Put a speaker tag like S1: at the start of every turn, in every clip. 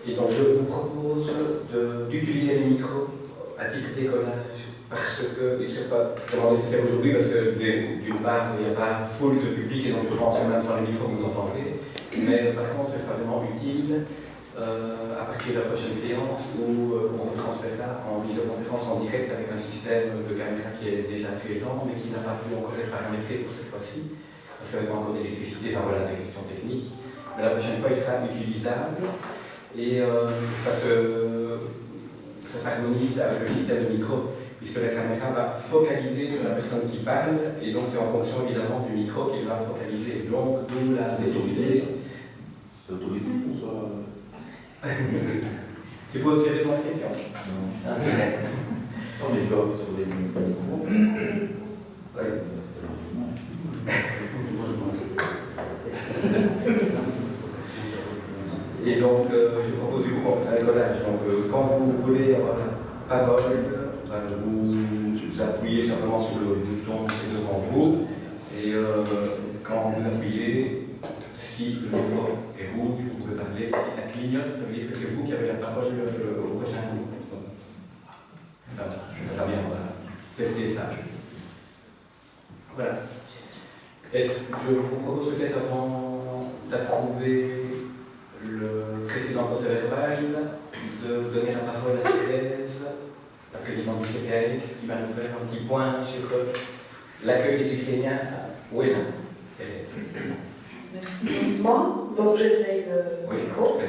S1: Et donc je vous propose d'utiliser les micros à titre d'écolage parce que, et ce n'est pas vraiment nécessaire aujourd'hui parce que d'une part il n'y a pas foule de public et donc je pense que même sans les micros vous entendez, mais par contre ce sera vraiment utile à partir de la prochaine séance où on transmet ça en visioconférence en direct avec un système de caméra qui est déjà présent mais qui n'a pas pu encore être paramétré pour cette fois-ci parce qu'il n'y avait pas encore d'électricité, enfin voilà, des questions techniques. Mais la prochaine fois il sera utilisable et ça s'harmonise avec le système de micro puisque la caméra va focaliser sur la personne qui parle et donc c'est en fonction évidemment du micro qu'il va focaliser. Donc d'où la nécessité.
S2: C'est autorisé pour ça.
S1: Tu poses sérieusement la question?
S2: Non. Non, mais je vais sur les micros.
S1: Oui. Et donc, je propose du coup qu'on fasse un écolage. Donc, quand vous voulez avoir la parole, vous appuyez simplement sur le bouton qui est devant vous. Et quand vous appuyez, si le micro est rouge, vous pouvez parler. Si ça clignote, ça veut dire que c'est vous qui avez la parole au prochain coup. Voilà, je vais bien tester ça. Voilà. Je vous propose peut-être avant d'approuver le précédent procès verbal de donner la parole à Thérèse, la présidente du CPAS, qui va nous faire un petit point sur l'accueil des Ukrainiens à Ouélin. Thérèse.
S3: Merci beaucoup. Donc j'essaye le micro.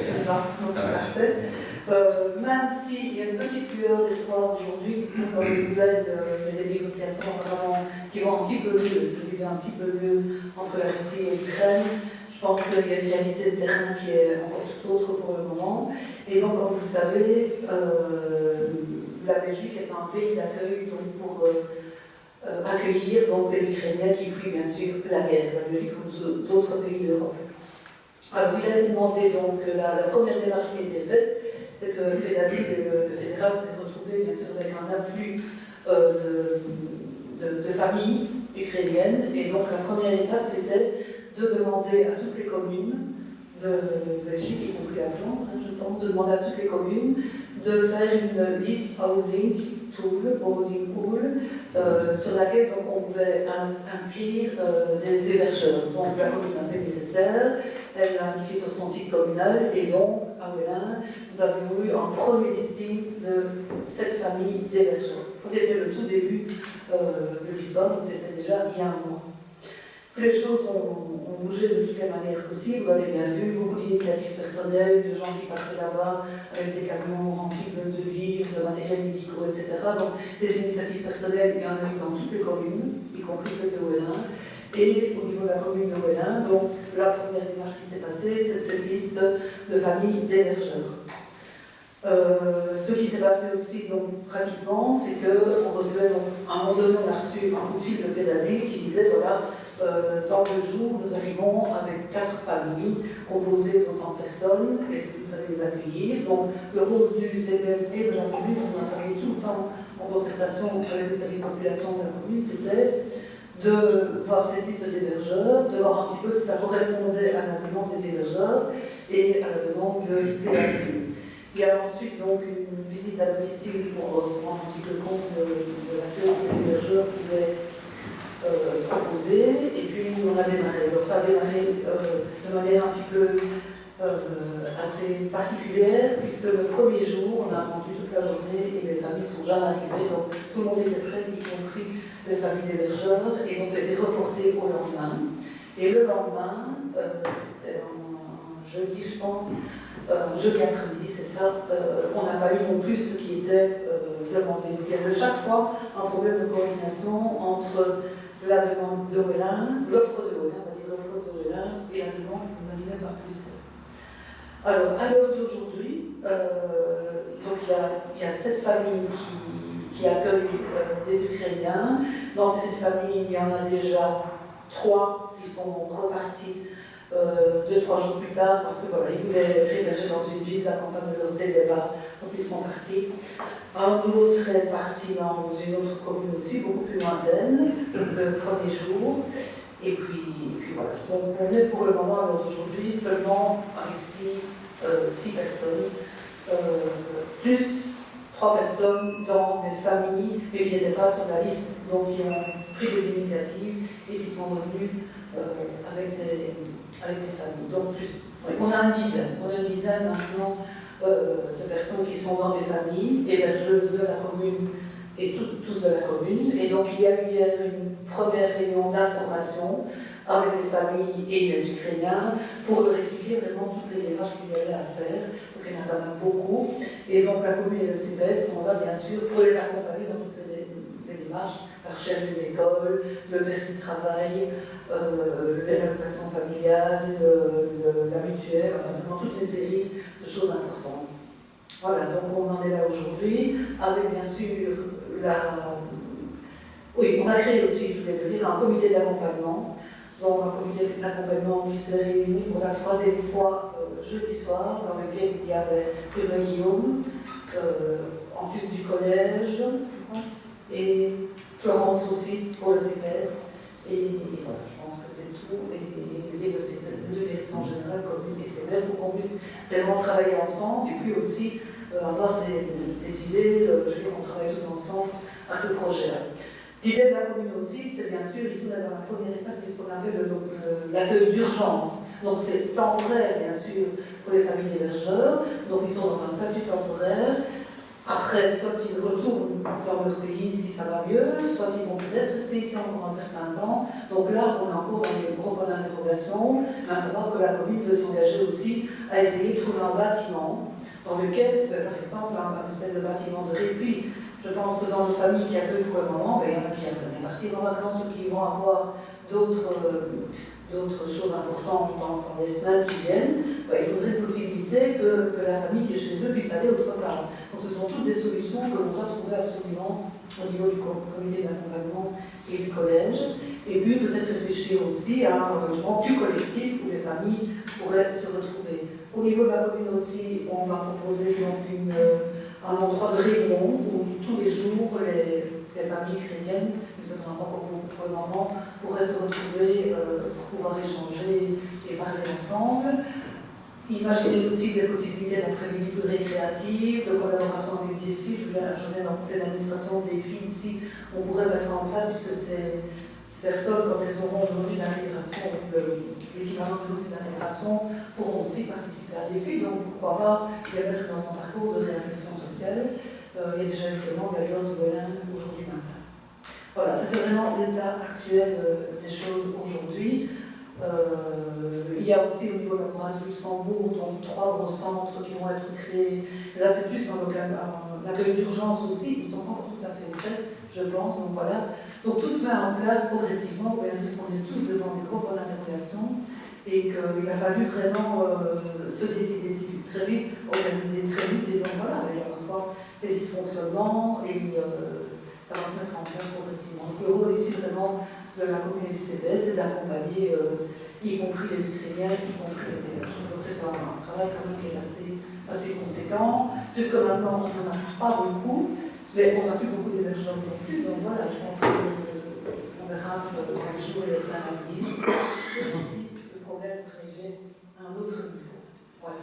S3: Même s'il y a une petite lueur d'espoir aujourd'hui, dans les nouvelles des négociations apparemment qui vont un petit peu mieux, un petit peu mieux entre la Russie et l'Ukraine, je pense qu'il y a une réalité de terrain qui est encore tout autre pour le moment. Et donc, comme vous le savez, la Belgique est un pays d'accueil pour accueillir donc, les Ukrainiens qui fuient bien sûr la guerre, la Belgique ou d'autres pays d'Europe. Alors, il a été demandé, donc, la première démarche qui a été faite, c'est que le fédéral s'est retrouvé bien sûr avec un afflux de familles ukrainiennes. Et donc, la première étape, c'était de demander à toutes les communes de Belgique, y compris à Flandre, je pense, de demander à toutes les communes de faire une liste housing pool, sur laquelle donc, on pouvait inscrire des hébergeurs. Donc la commune a fait nécessaire, elle l'a indiqué sur son site communal, et donc à Ouélin, nous avons eu un premier listing de 7 familles d'hébergeurs. C'était le tout début de l'histoire, donc c'était déjà il y a un mois. Les choses ont bougé de toutes les manières possibles, vous avez bien vu, beaucoup d'initiatives personnelles, de gens qui partaient là-bas avec des camions remplis de vivres, de matériel médicaux, etc. Donc des initiatives personnelles, il y en a eu dans toutes les communes, y compris celle de Ouélin. Et au niveau de la commune de Ouélin, donc la première démarche qui s'est passée, c'est cette liste de familles d'hébergeurs. Ce qui s'est passé aussi donc, pratiquement, c'est qu'on recevait donc, à un moment donné, on a reçu un coup de fil de fait d'asile qui disait voilà, dans 2 jours, nous arrivons avec 4 familles composées d'autant de personnes. Est-ce que vous savez les accueillir? Donc, le rôle du CPS et de la commune, on a travaillé tout le temps en concertation avec le service de population de la commune, c'était de voir cette liste d'hébergeurs, de voir un petit peu si ça correspondait à la demande des hébergeurs et à la demande de l'asile. Il y a ensuite donc une visite à domicile pour se rendre un petit peu compte de l'accueil que les hébergeurs pouvaient proposer, et puis on a démarré. Alors ça a démarré de manière un petit peu assez particulière, puisque le premier jour, on a attendu toute la journée et les familles ne sont jamais arrivées, donc tout le monde était prêt, y compris les familles d'hébergeurs, et donc c'était reporté au lendemain. Et le lendemain, c'était un jeudi, je pense, jeudi après-midi, c'est ça, on n'a pas eu non plus ce qui était demandé. Il y avait chaque fois un problème de coordination entre la demande de Ouélin, l'offre de Ouélin, on va dire l'offre de Ouélin, et la demande qui nous arrivait par Bruxelles. Alors, à l'heure d'aujourd'hui, donc il y a 7 familles qui accueillent des Ukrainiens. Dans ces 7 familles, il y en a déjà 3 qui sont repartis 2-3 jours plus tard, parce que voilà, ils voulaient être hébergés dans une ville, la campagne ne leur plaisait pas, donc ils sont partis. Un autre est parti dans une autre commune aussi, beaucoup plus lointaine, le premier jour. Et puis voilà. Donc on est pour le moment, alors aujourd'hui, seulement avec 6 personnes plus 3 personnes dans des familles, mais qui n'étaient pas sur la liste, donc qui ont pris des initiatives et qui sont revenus avec des familles. Donc plus, on a une dizaine maintenant de personnes qui sont dans des familles, hébergeuses de la commune et tous de la commune. Et donc il y a eu hier une première réunion d'information avec les familles et les Ukrainiens pour leur expliquer vraiment toutes les démarches qu'il y avait à faire. Donc il y en a quand même beaucoup. Et donc la commune et le CPS sont là bien sûr pour les accompagner dans toutes les démarches, la recherche d'une école, le permis de travail, les allocations familiales, la mutuelle, vraiment toute une série de choses importantes. Voilà, donc on en est là aujourd'hui, avec bien sûr Oui, on a créé aussi, je voulais le dire, un comité d'accompagnement. Donc un comité d'accompagnement qui s'est réuni pour la 3e fois jeudi soir, dans lequel il y avait Bruno Guillaume, en plus du collège, je pense, et Florence aussi pour le CPS. Et voilà, je pense que c'est tout. Et les deux directions générales, commune et CPS, pour qu'on puisse vraiment travailler ensemble et puis aussi avoir des idées. Je veux dire, on travaille tous ensemble à ce projet-là. L'idée de la commune aussi, c'est bien sûr, ici on est dans la première étape, c'est ce qu'on appelle l'accueil d'urgence. Donc c'est temporaire, bien sûr, pour les familles hébergeurs. Donc ils sont dans un statut temporaire. Après, soit ils retournent dans leur pays si ça va mieux, soit ils vont peut-être rester ici encore un certain temps. Donc là, on est encore dans des gros points d'interrogation, à savoir que la commune veut s'engager aussi à essayer de trouver un bâtiment dans lequel, par exemple, un espèce de bâtiment de répit. Je pense que dans nos familles qui accueillent pour le moment, il y en a qui aiment partir en vacances ou qui vont avoir d'autres choses importantes dans les semaines qui viennent. Il faudrait une possibilité que la famille qui est chez eux puisse aller autre part. Donc ce sont toutes des solutions que l'on doit trouver absolument au niveau du comité d'accompagnement et du collège. Et puis peut-être réfléchir aussi à un logement plus collectif où les familles pourraient se retrouver. Au niveau de la commune aussi, on va proposer donc un endroit de réunion où tous les jours les familles ukrainiennes, nous en avons encore beaucoup pour le moment, pourraient se retrouver pour pouvoir échanger et parler ensemble. Imaginez aussi des possibilités d'après-midi plus récréatives, de collaboration avec des filles. Je viens dans le conseil d'administration des filles ici, on pourrait mettre en place, puisque ces personnes, quand elles auront une revue d'intégration, l'équivalent de revue d'intégration, pourront aussi participer à des filles. Donc pourquoi pas les mettre dans un parcours de réinsertion sociale. Il y a déjà évidemment d'ailleurs de Belin aujourd'hui matin. Voilà, ça c'est vraiment l'état actuel des choses aujourd'hui. Il y a aussi au niveau de la province de Luxembourg, donc 3 gros centres qui vont être créés. Là c'est plus un accueil d'urgence aussi, ils sont pas encore tout à fait faits, je pense. Donc voilà. Donc tout se met en place progressivement, bien sûr qu'on est tous devant des gros points d'interrogation et qu'il a fallu vraiment se décider très vite, organiser très vite, et donc voilà, il y a parfois des dysfonctionnements et ça va se mettre en place progressivement. Donc le rôle ici vraiment de la commune du CPS, c'est d'accompagner, y compris les Ukrainiens, y compris les hébergeurs. Donc c'est un travail quand même qui est assez conséquent. Jusque maintenant, on n'en a pas beaucoup, mais on n'a plus beaucoup d'hébergeurs non plus, donc voilà, je pense qu'on verra dans les jours et les semaines à venir. Le problème se réglait à un autre niveau. Voilà.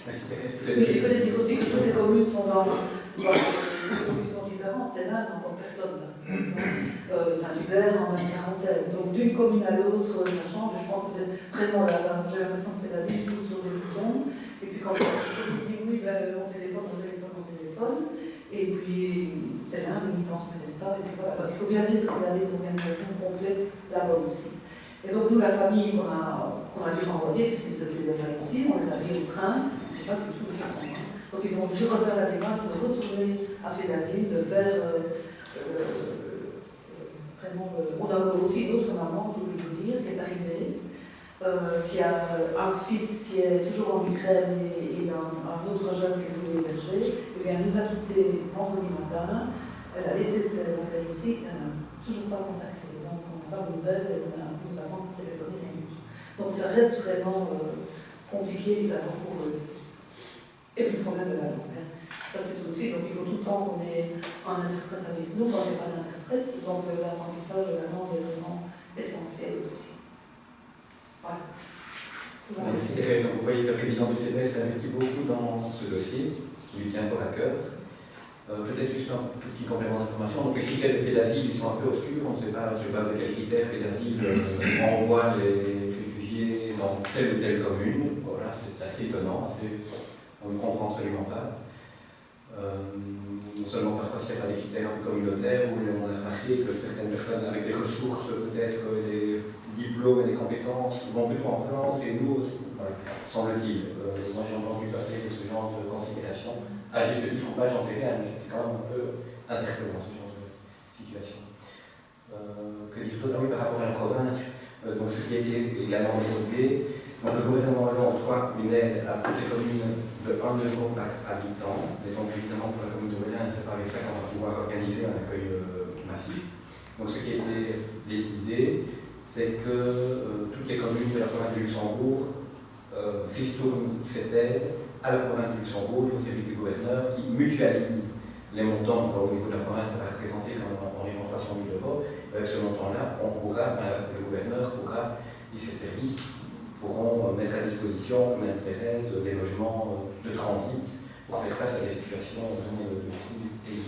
S3: Je peux dire aussi que toutes les communes sont dans des solutions différentes. Il y en a encore personne. Saint-Hubert en a une quarantaine. Donc d'une commune à l'autre, ça change. Je pense que c'est vraiment là. J'ai l'impression que c'est la zine tout sur les boutons. Et puis quand on dit oui, mon téléphone. Et puis c'est là, mais ils ne pensent peut-être pas. Et puis voilà. Parce qu'il faut bien dire que c'est la liste d'organisation complète là-bas aussi. Et donc nous, la famille qu'on a dû renvoyer, puisqu'ils se faisaient pas ici, on les a mis au train. Pas du tout donc ils ont dû refaire la démarche de retourner à Fédazine, de faire vraiment. On a aussi une autre maman, je voulais vous dire, qui est arrivée, qui a un fils qui est toujours en Ukraine et un autre jeune qui voulait héberger. Et bien, elle nous a quittés vendredi matin. Elle a laissé ses affaires ici, elle n'a toujours pas contacté. Donc on n'a pas de nouvelles et nous avons téléphoné rien du tout. Donc ça reste vraiment compliqué d'abord pour eux. Et puis le problème de la langue. Ça c'est aussi, donc il faut tout le temps qu'on ait un interprète avec nous, quand on n'est pas d'interprète, donc l'apprentissage de la langue est vraiment essentiel aussi. Voilà. Voilà.
S1: Vous voyez que le président du CNES investit beaucoup dans ce dossier, ce qui lui tient fort à cœur. Peut-être juste un petit complément d'information. Donc les critères de fait d'asile, ils sont un peu obscurs. On ne sait pas sur base de quels critères fait d'asile envoie les réfugiés dans telle ou telle commune. Voilà, c'est assez étonnant. On ne comprend absolument pas. Non seulement parfois s'il n'y a pas des critères un peu communautaires, où on a remarqué que certaines personnes avec des ressources, peut-être des diplômes et des compétences, vont plutôt en Flandre et nous, voilà, semble-t-il. Moi j'ai entendu parler de ce genre de considération. À juste titre ou pas, j'en sais rien, mais c'est quand même un peu interpellant ce genre de situation. Que dire d'autre? Oui, par rapport à la province, donc ce qui a été également décidé, donc le gouvernement Hollande octroie une aide à toutes les communes de 1 euro par habitant, mais donc évidemment pour la commune de Wellin, c'est pas avec ça qu'on va pouvoir organiser un accueil massif. Donc ce qui a été décidé, c'est que toutes les communes de la province de Luxembourg ristournent cette aide à la province de Luxembourg, au service du gouverneur, qui mutualise les montants. Donc, au niveau de la province, ça va représenter quand même environ 300 000 euros. Avec ce montant-là, le gouverneur pourra, et ses services pourront mettre à disposition, comme l'intérêt, des logements de transit pour faire face à des situations de crise et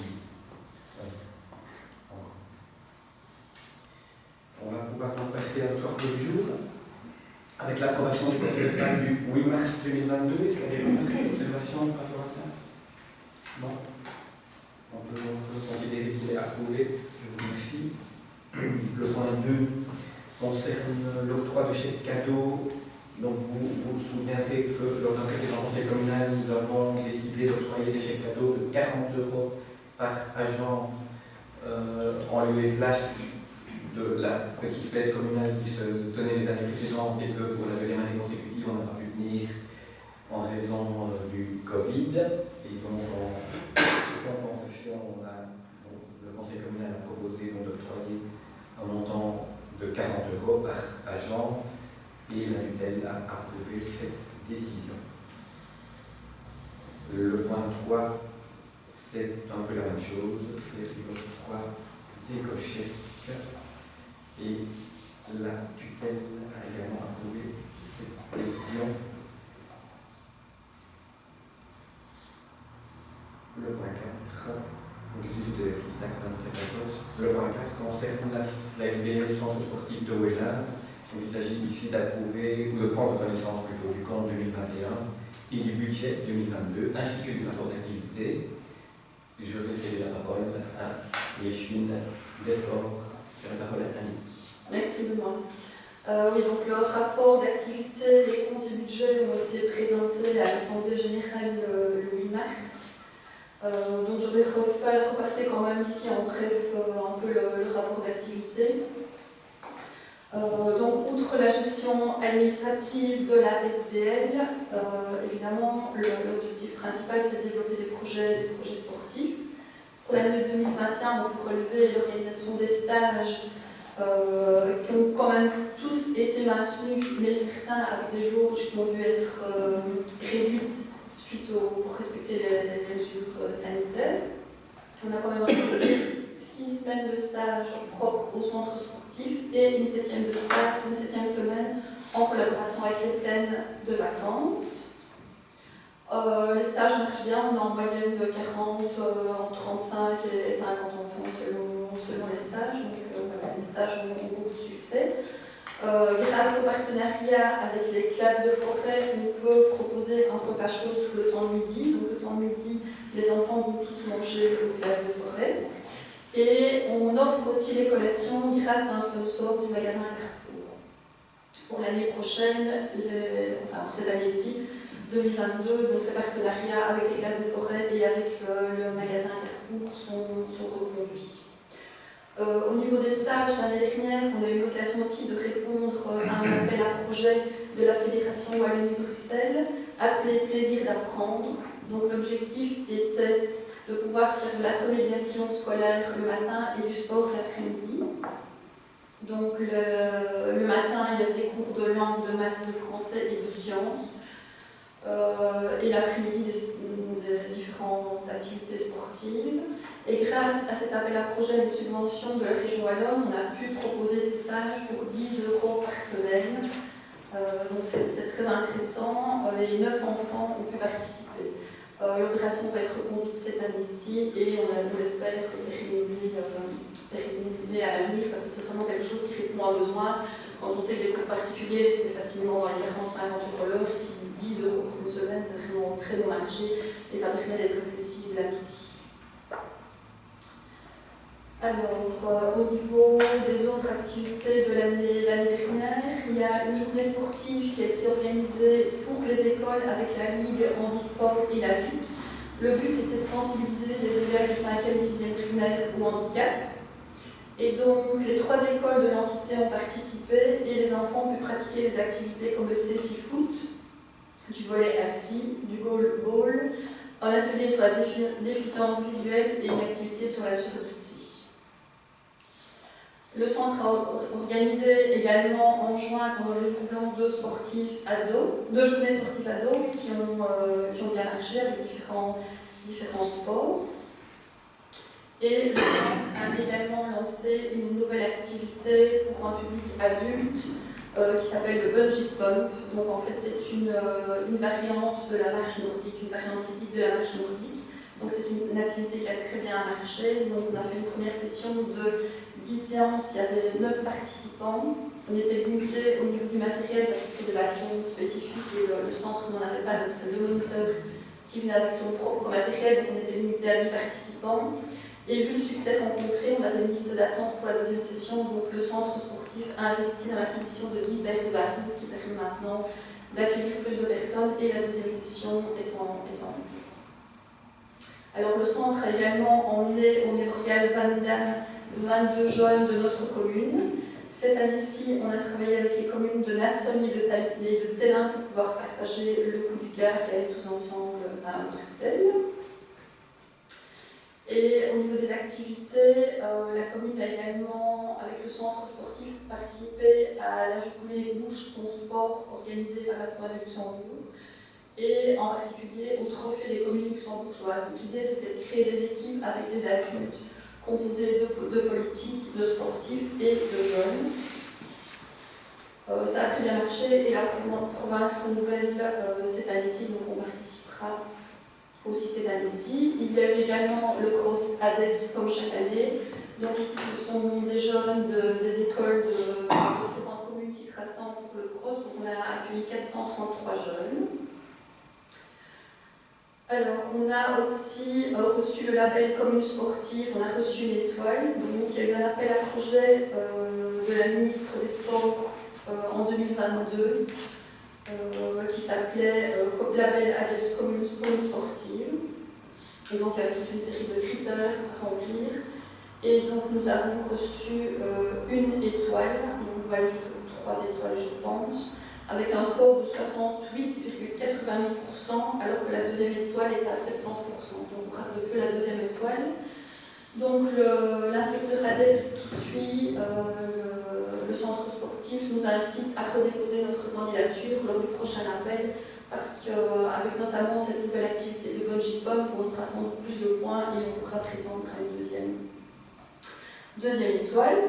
S1: on va pouvoir donc passer à notre ordre du jour. Avec l'approbation du Conseil d'État du 8 mars 2022, est-ce qu'il y a des observations par rapport à ça? Non. On peut considérer qu'il est approuvé. Je vous remercie. Le point 2 concerne l'octroi de chèques cadeaux. Donc vous vous souviendrez que lors d'un précédent conseil communal, nous avons décidé d'octroyer des chèques cadeaux de 40 euros par agent en lieu et place de la petite fête communale qui se tenait les années précédentes et que pour la deuxième année consécutive on n'a pas pu venir en raison du Covid. Et donc en compensation, le conseil communal a proposé d'octroyer un montant de 40 euros par agent et la tutelle a approuvé cette décision. Le point 3, c'est un peu la même chose, c'est l'octroi d'éco-chèques. Et la tutelle a également approuvé cette décision. Le point 4, le point 4 concerne la SBL Centre sportif de Wellin. Il s'agit ici d'approuver, ou de prendre connaissance plutôt du compte 2021 et du budget 2022, ainsi que du rapport d'activité. Je vais céder la parole à Yeshvin Desport. La parole à Annick.
S4: Merci Benoît. Oui, donc le rapport d'activité, les comptes et budgets ont été présentés à l'Assemblée générale le 8 mars. Donc je vais repasser quand même ici en bref un peu le rapport d'activité. Donc outre la gestion administrative de la SBL, évidemment l'objectif principal c'est de développer des projets sportifs. Pour l'année 2021, on peut relever l'organisation des stages qui ont quand même tous été maintenus, mais certains avec des jauges qui ont dû être réduites suite pour respecter les mesures sanitaires. On a quand même organisé 6 semaines de stage propres au centre sportif et une septième semaine en collaboration avec les plaines de vacances. Les stages marchent bien, on a en moyenne de 40, entre 35 et 50 enfants selon les stages, donc voilà, les stages ont beaucoup de succès. Grâce au partenariat avec les classes de forêt, on peut proposer un repas chaud sous le temps de midi. Donc le temps de midi, les enfants vont tous manger aux classes de forêt. Et on offre aussi les collations grâce à un sponsor du magasin Carrefour. Pour l'année prochaine, enfin pour cette année-ci, 2022, donc ces partenariats avec les classes de forêt et avec le magasin Carrefour sont reconduits. Au niveau des stages, l'année dernière, on a eu l'occasion aussi de répondre à un appel à projet de la Fédération Wallonie-Bruxelles, appelé Plaisir d'apprendre. Donc l'objectif était de pouvoir faire de la remédiation scolaire le matin et du sport l'après-midi. Donc le matin, il y a des cours de langue, de maths, de français et de sciences. Et l'après-midi, des différentes activités sportives. Et grâce à cet appel à projet, une subvention de la région Wallonne, on a pu proposer ces stages pour 10 € par semaine Donc c'est très intéressant. Les 9 enfants ont pu participer. L'opération va être reconduite cette année-ci et on espère pérenniser à l'avenir parce que c'est vraiment quelque chose qui répond à un besoin. Quand on sait que les cours particuliers, c'est facilement dans les 40-50 € l'heure, ici 10 € pour une semaine, c'est vraiment très bon marché et ça permet d'être accessible à tous. Alors, au niveau des autres activités de l'année dernière, il y a une journée sportive qui a été organisée pour les écoles avec la Ligue Handisport et la VIC. Le but était de sensibiliser les élèves de 5e et 6e primaire au handicap. Et donc, les 3 écoles de l'entité ont participé et les enfants ont pu pratiquer des activités comme le CC Foot, du volley assis, du goalball, un atelier sur la déficience visuelle et une activité sur la surdité. Le centre a organisé également en juin, pendant le déroulement, 2 journées sportives ados qui ont bien marché avec différents sports. Et le centre a également lancé une nouvelle activité pour un public adulte qui s'appelle le bungee pump. Donc en fait c'est une variante de la marche nordique, une variante ludique de la marche nordique. Donc c'est une activité qui a très bien marché. Donc on a fait une première session de 10 séances, il y avait 9 participants. On était limité au niveau du matériel parce que c'est des bâtons spécifiques et le centre n'en avait pas, donc c'est le moniteur qui venait avec son propre matériel, donc on était limité à 10 participants. Et vu le succès rencontré, on avait une liste d'attente pour la 2e session, donc le centre sportif a investi dans l'acquisition de 10 paires de bâtons, ce qui permet maintenant d'accueillir plus de personnes et la 2e session est en cours. Alors le centre a également emmené au mémorial Van Damme 22 jeunes de notre commune. Cette année-ci, on a travaillé avec les communes de Nassonne et de Tellin pour pouvoir partager le coup du cœur et aller tous ensemble à Bruxelles. Et au niveau des activités, la commune a également, avec le centre sportif, participé à la journée Bouge ton sport organisée par la province de Luxembourg et en particulier au trophée des communes luxembourgeoises. Donc l'idée c'était de créer des équipes avec des adultes composés de politiques, de sportifs et de jeunes. Ça a très bien marché et la province renouvelle cette année-ci, donc on participera aussi cette année-ci. Il y a eu également le Cross ADEPS comme chaque année. Donc ici ce sont des jeunes des écoles de différentes communes qui se rassemblent pour le Cross. Donc on a accueilli 433 jeunes. Alors, on a aussi reçu le label Commune Sportive, on a reçu une étoile. Donc, il y a eu un appel à projet de la ministre des Sports en 2022 qui s'appelait label ADEPS Commune Sportive. Et donc, il y avait toute une série de critères à remplir. Et donc, nous avons reçu une étoile, donc on va aller jusqu'à 3 étoiles, je pense, avec un score de 68,88%, alors que la 2e étoile est à 70%. Donc on rate de peu la 2e étoile. Donc l'inspecteur ADEPS qui suit le centre sportif nous incite à redéposer notre candidature lors du prochain appel, parce qu'avec notamment cette nouvelle activité de bungee pump, on fera sans doute plus de points et on pourra prétendre à une deuxième étoile.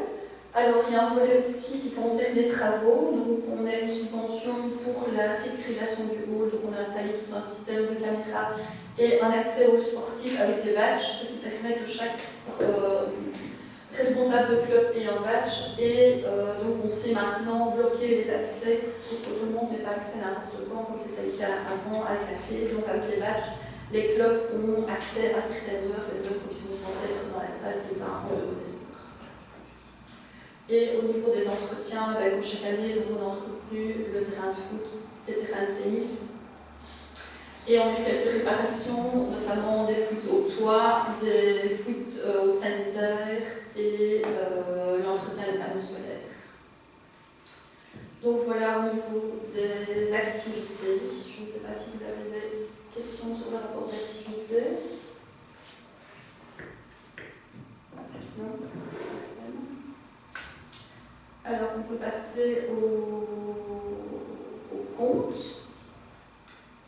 S4: Alors, il y a un volet aussi qui concerne les travaux. Donc, on a une subvention pour la sécurisation du hall. Donc, on a installé tout un système de caméras et un accès aux sportifs avec des badges, ce qui permet que chaque responsable de club ait un badge. Et donc, on sait maintenant bloquer les accès pour que tout le monde n'ait pas accès à n'importe quand, comme c'était le cas avant à la café. Donc, avec les badges, les clubs ont accès à certaines heures, les heures qui sont censées être dans la salle, et ben, en dehors des heures. Et au niveau des entretiens, comme chaque année, on a entretenu le terrain de foot, les terrains de tennis. Et on a eu quelques réparations, notamment des foot au toit, des foot au sanitaire et l'entretien des panneaux solaires. Donc voilà au niveau des activités. Je ne sais pas si vous avez des questions sur le rapport d'activité. Non ? Alors, on peut passer au compte.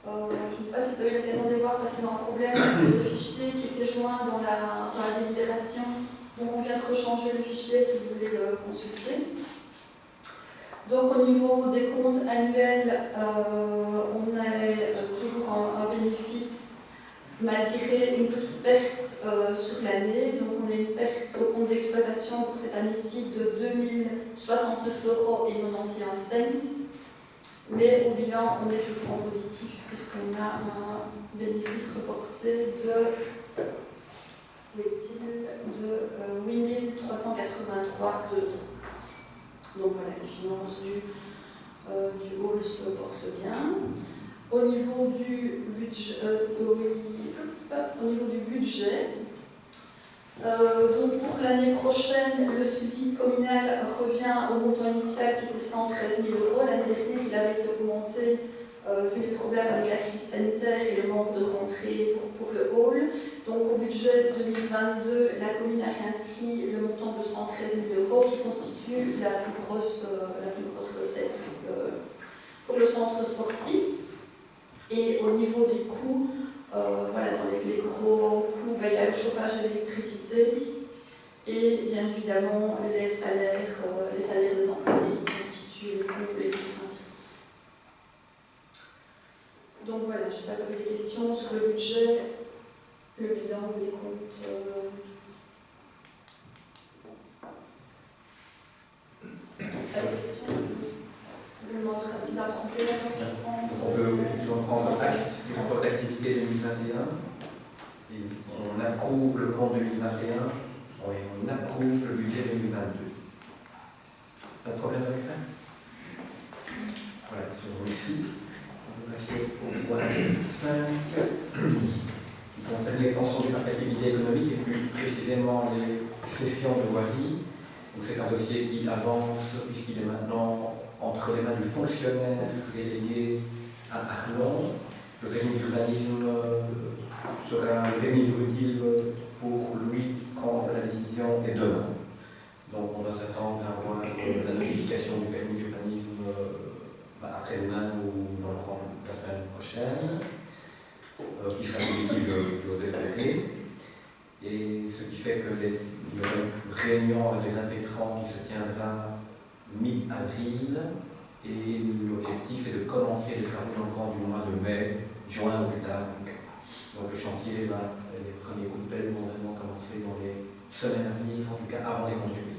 S4: Je ne sais pas si vous avez eu l'occasion de les voir parce qu'il y a un problème avec le fichier qui était joint dans la délibération. Donc, on vient de rechanger le fichier si vous voulez le consulter. Donc au niveau des comptes annuels, on a toujours un bénéfice malgré une petite perte sur l'année. Donc on a une perte au compte d'exploitation pour cette année-ci de 2069,91 €. Mais au bilan, on est toujours en positif puisqu'on a un bénéfice reporté de 8 383 €. Donc voilà, les finances du hall se portent bien. Au niveau du budget, donc pour l'année prochaine, le subside communal revient au montant initial qui était 113 000 €. L'année dernière, il avait été augmenté vu les problèmes avec la crise sanitaire et le manque de rentrée pour le hall. Donc au budget 2022, la commune a réinscrit le montant de 113 000 € qui constitue la plus grosse recette pour le centre sportif. Et au niveau des coûts, voilà, dans les gros coûts, il y a le chauffage et l'électricité et bien évidemment les salaires des employés qui constituent les coûts principaux. Donc voilà, je ne sais pas si vous avez des questions sur le budget, le bilan, les comptes. Pas de questions? Le mode d'approuver la je pense.
S2: Si on prend acte du rapport d'activité 2021, et on approuve le compte 2021, et on approuve le budget 2022. Pas de problème avec ça? Voilà, je vous remercie. On va passer au point 5, qui concerne l'extension du parc d'activité économique et plus précisément les cessions de voirie. C'est un dossier qui avance puisqu'il est maintenant entre les mains du fonctionnaire délégué à Arlon. Le permis d'urbanisme sera le permis jour utile pour lui prendre la décision et demain. Donc on va s'attendre à avoir la notification du permis d'urbanisme après-demain ou dans la semaine prochaine, qui sera utile, j'ose espérer. Et ce qui fait que les réunions avec les intégrants qui se tiendra mi-avril, et l'objectif est de commencer les travaux dans le courant du mois de mai, juin ou plus tard. Donc le chantier, les premiers coups de pelle vont vraiment commencer dans les semaines à venir, en tout cas avant les congés.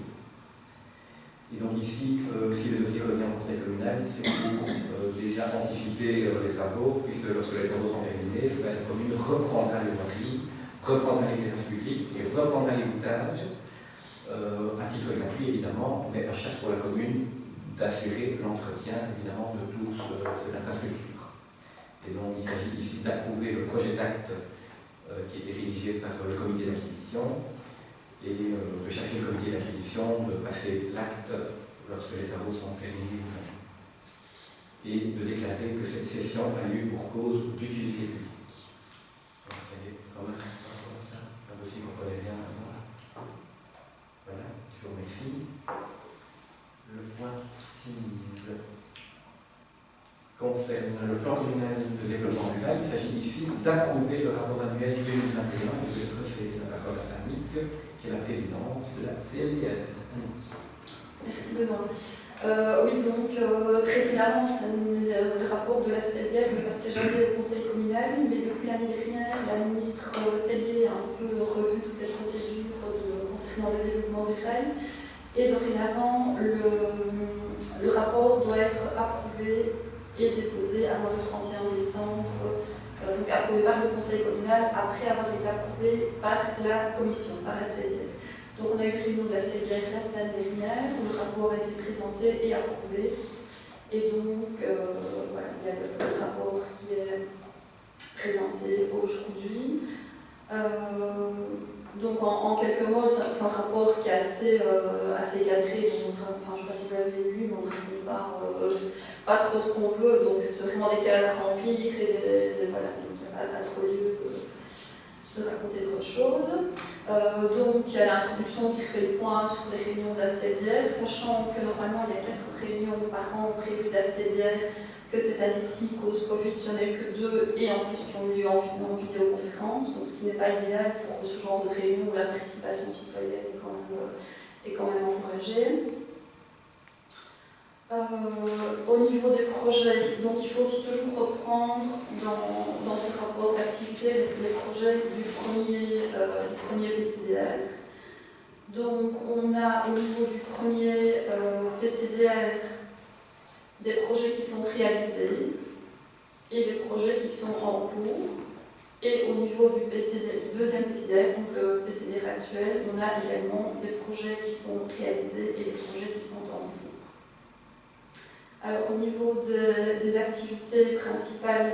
S2: Et donc ici, si le dossier revient au conseil communal, c'est pour déjà anticiper les travaux, puisque lorsque les travaux sont terminés, la commune reprendra les voiries, reprendra l'éclairage public et reprendra l'égouttage, à titre gratuit évidemment, mais à charge pour la commune d'assurer l'entretien évidemment de toute cette infrastructure. Et donc il s'agit ici d'approuver le projet d'acte qui est rédigé par le comité d'acquisition et de charger le comité d'acquisition de passer l'acte lorsque les travaux sont terminés et de déclarer que cette session a lieu pour cause d'utilité publique. Donc, il y a quand même un dossier qu'on connaît bien maintenant. Voilà, je vous remercie. Le point 6 concerne le plan communal de développement rural. Il s'agit ici d'approuver le rapport annuel 2021 et de procéder la parole à Annick, qui est la présidente de la CLDR.
S4: Merci Benoît. Oui, donc précédemment, le rapport de la CLDR ne passait jamais au conseil communal, mais depuis l'année dernière, la ministre Tellier a un peu revu toutes les procédures concernant le développement rural. Et dorénavant, le rapport doit être approuvé et déposé avant le 31 décembre, donc approuvé par le conseil communal après avoir été approuvé par la commission, par la CLDR. Donc on a eu réunion de la CLDR la semaine dernière où le rapport a été présenté et approuvé. Et donc voilà, il y a le rapport qui est présenté aujourd'hui. Donc en quelques mots, c'est un rapport qui est assez cadré. Donc, enfin, je ne sais pas si vous l'avez lu, mais on ne raconte pas trop ce qu'on veut. Donc c'est vraiment des cases à remplir et voilà, donc il n'y a pas trop lieu de raconter trop de choses. Donc il y a l'introduction qui fait le point sur les réunions de la CLDR, sachant que normalement il y a 4 réunions par an prévues de la CLDR, que cette année-ci, cause Covid, il n'y en a eu que 2 et en plus qui ont lieu en vidéoconférence, donc ce qui n'est pas idéal pour ce genre de réunion où la participation citoyenne est quand même encouragée. Au niveau des projets, donc il faut aussi toujours reprendre dans ce rapport d'activité les projets du premier PCDR. Donc on a au niveau du premier PCDR des projets qui sont réalisés et des projets qui sont en cours. Et au niveau du deuxième PCDR, donc le PCDR actuel, on a également des projets qui sont réalisés et des projets qui sont en cours. Alors au niveau des activités principales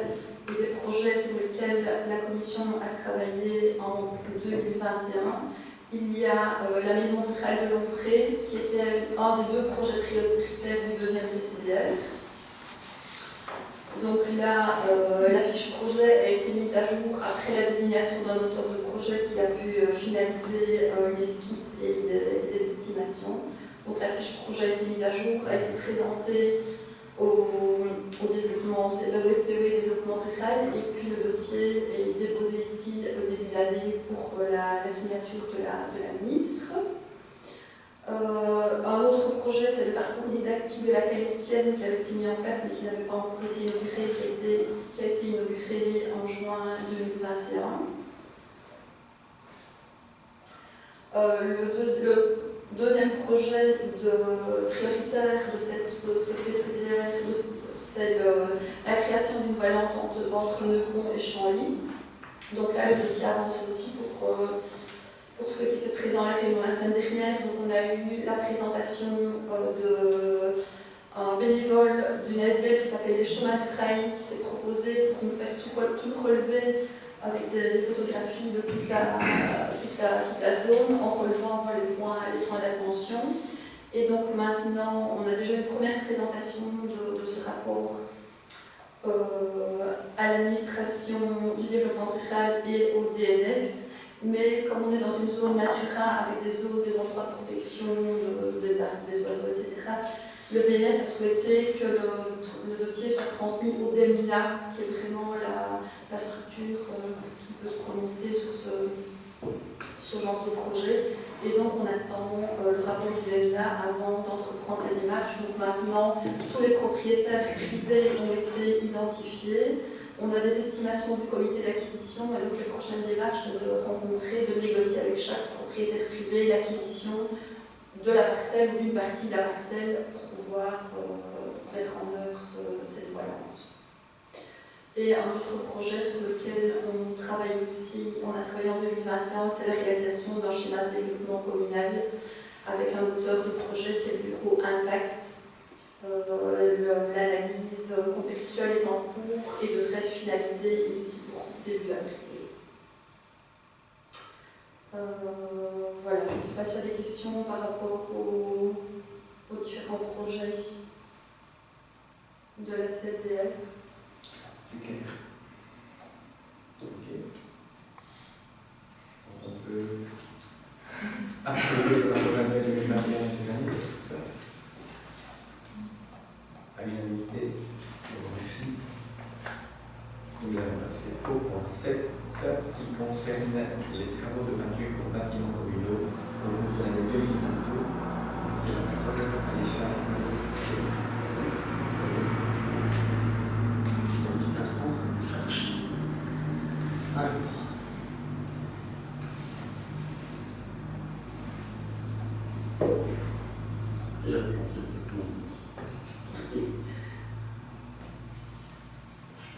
S4: et des projets sur lesquels la Commission a travaillé en 2021, il y a la maison rurale de Lompré, qui était un des deux projets prioritaires du deuxième PCDR. Donc là, la fiche projet a été mise à jour après la désignation d'un auteur de projet qui a pu finaliser une esquisse et des estimations. Donc la fiche projet a été mise à jour, a été présentée au développement, c'est le SPE développement rural, et puis le dossier est déposé ici au début de l'année pour la signature de la ministre. Un autre projet, c'est le parcours didactique de la Calestienne qui avait été mis en place mais qui n'avait pas encore été inauguré, qui a été inauguré en juin 2021. Le deuxième projet prioritaire de ce PCDR, c'est la création d'une voie lente entre Nevron et Chanly. Donc là, le dossier avance aussi pour ceux qui étaient présents à la réunion la semaine dernière. Donc on a eu la présentation d'un bénévole d'une ASBL qui s'appelle les Chemins du Trail, qui s'est proposé pour nous faire tout le relevé avec des photographies de toute la zone, en relevant les points d'attention. Et donc maintenant, on a déjà une première présentation de ce rapport à l'administration du développement rural et au DNF. Mais comme on est dans une zone Natura avec des endroits de protection, des arbres, des oiseaux, etc., le DNF a souhaité que le dossier soit transmis au DEMINA, qui est vraiment la structure qui peut se prononcer sur ce genre de projet. Et donc on attend le rapport du DEMINA avant d'entreprendre les démarches. Donc maintenant, tous les propriétaires privés ont été identifiés. On a des estimations du comité d'acquisition, et donc les prochaines démarches sont de rencontrer, de négocier avec chaque propriétaire privé l'acquisition de la parcelle ou d'une partie de la parcelle pour pouvoir mettre en œuvre cette voie lente. Et un autre projet sur lequel on travaille aussi, on a travaillé en 2021, c'est la réalisation d'un schéma de développement communal avec un auteur de projet qui est le bureau Impact. L'analyse contextuelle est en cours et devrait être finalisée ici pour début avril. Voilà, je ne sais pas s'il y a des questions par rapport aux différents projets de la CLDF.
S2: C'est clair. Ok. On peut approuver le rapport annuel 2021 finalisé, c'est ça? À l'unanimité. Merci. Nous allons passer au point 7 qui concerne les travaux de peinture pour bâtiments communaux au cours de l'année 2022. C'est la parole à l'échelle.
S5: Une petite instance que je cherche. Alors. J'ai rencontré tout le monde.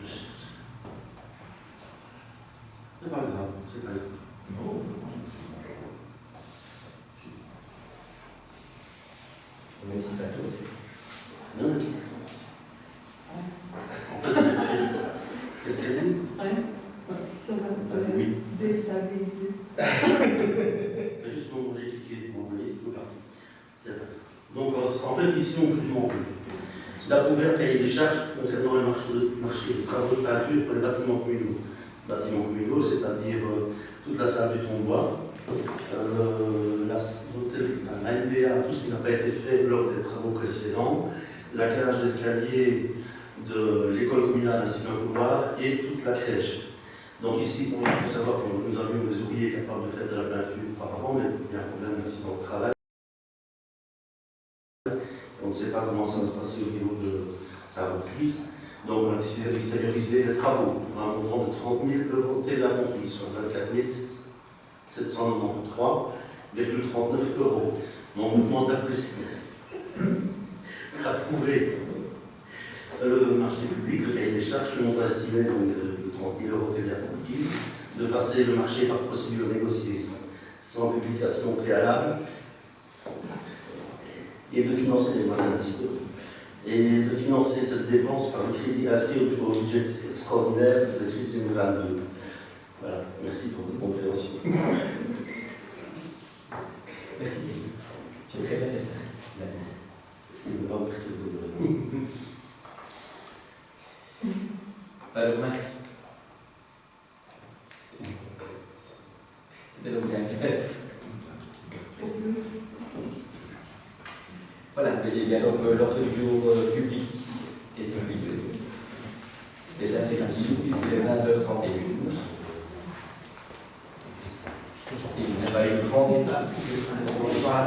S5: Je cherche. C'est pas grave, c'est pas grave.
S2: Non, on ne dit pas tout.
S5: Non, mais en fait, qu'est-ce qu'elle dit?
S3: Ça va
S5: Oui.
S3: déstabiliser.
S5: Juste au moment où j'ai cliqué, vous voyez, c'est parti. Donc, en fait, ici, on vous demande d'approuver un cahier des charges concernant le marché des travaux de peinture pour les bâtiments communaux. Bâtiments communaux, c'est-à-dire toute la salle du Tombois, la NDA, tout ce qui n'a pas été fait lors des travaux précédents, la cage d'escalier de l'école communale ainsi qu'un couloir et toute la crèche. Donc ici, il faut savoir que nous avions des ouvriers capables de faire de la peinture auparavant, mais il y a un problème d'accident de travail. On ne sait pas comment ça va se passer au niveau de sa reprise. Donc on a décidé d'extérioriser les travaux pour un montant de 30 000 euros TVA compris sur 24 793,39 euros. Donc on nous demande d'approuver le marché public, le cahier des charges, le montant estimé donc, de 30 000 euros TVA compris, de passer le marché par procédure négociée sans publication préalable et de financer les moyens historiques. Et de financer cette dépense par le crédit inscrit au budget extraordinaire de l'exercice 2022. Voilà, merci pour votre compréhension.
S2: Merci. Tu es très bien fait ça.
S5: C'est une grande perte de
S2: Pas de remarque. C'était donc bien. Voilà, et bien donc l'ordre du jour public est publié. C'est assez rapide, puisqu'il est 22h31. Et il n'y a pas eu de grand débat. Bonsoir.